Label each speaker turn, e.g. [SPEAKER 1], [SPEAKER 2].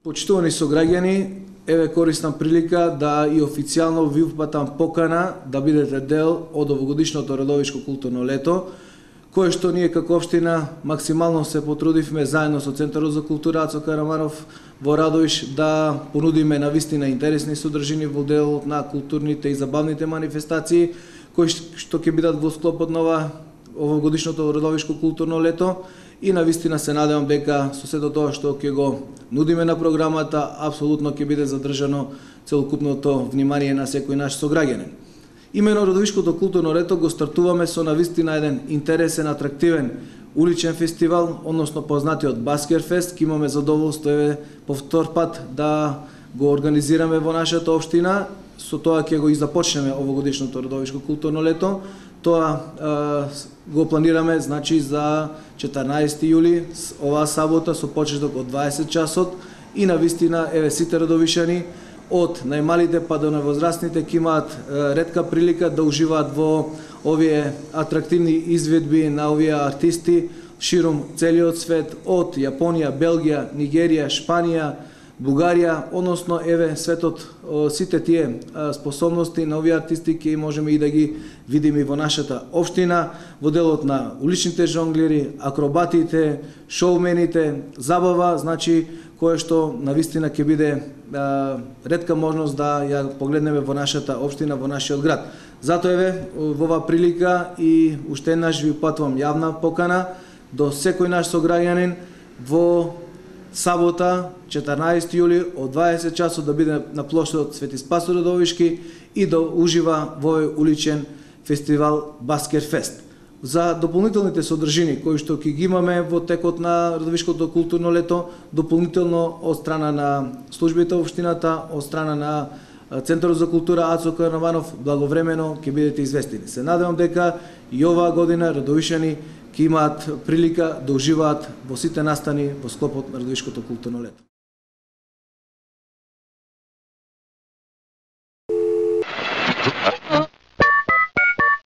[SPEAKER 1] Почитувани сограѓани, еве користам прилика да и официјално ви упатам покана да бидете дел од овогодишното Радовишко културно лето, кое што ние како општина максимално се потрудивме заедно со Центарот за култура Ацо Караманов во Радовиш да понудиме навистина интересни содржини во делот на културните и забавните манифестации кои што ќе бидат во склопот на овогодишното Радовишко културно лето. И навистина се надевам дека со сето тоа што ќе го нудиме на програмата, апсолутно ќе биде задржано целокупното внимание на секој наш сограѓанин. Имено Радовишкото културно лето го стартуваме со навистина еден интересен, атрактивен уличен фестивал, односно познатиот Баскерфест. Ке имаме задоволство еве по втор пат да го организираме во нашата општина. Со тоа ќе го и започнеме овогодишното Радовишко културно лето. Тоа го планираме значи за 14 јули, оваа сабота со почеток од 20 часот и навистина еве сите радовишани од најмалите па до највозрастните ќе имаат ретка прилика да уживаат во овие атрактивни изведби на овие артисти ширум целиот свет, од Јапонија, Белгија, Нигерија, Шпанија, Бугарија, односно еве светот, сите тие способности на овие артисти ќе можеме и да ги видиме во нашата општина, во делот на уличните жонглери, акробатите, шоумените, забава, значи кое што навистина ќе биде ретка можност да ја погледнеме во нашата општина, во нашиот град. Затоа еве во оваа прилика и уште еднаш ви упатувам јавна покана до секој наш сограѓанин во сабота, 14 јули, од 20 часот да биде на плоштадот Свети Спас Радовишки и да ужива во овој уличен фестивал Баскерфест. За дополнителните содржини кои што ќе ги имаме во текот на Радовишкото културно лето, дополнително од страна на службите општината, од страна на Центарот за култура Ацо Караманов, благовремено ќе бидете известени. Се надевам дека и оваа година радовишани ќе имаат прилика да уживаат во сите настани во склопот на Радовишкото културно лето.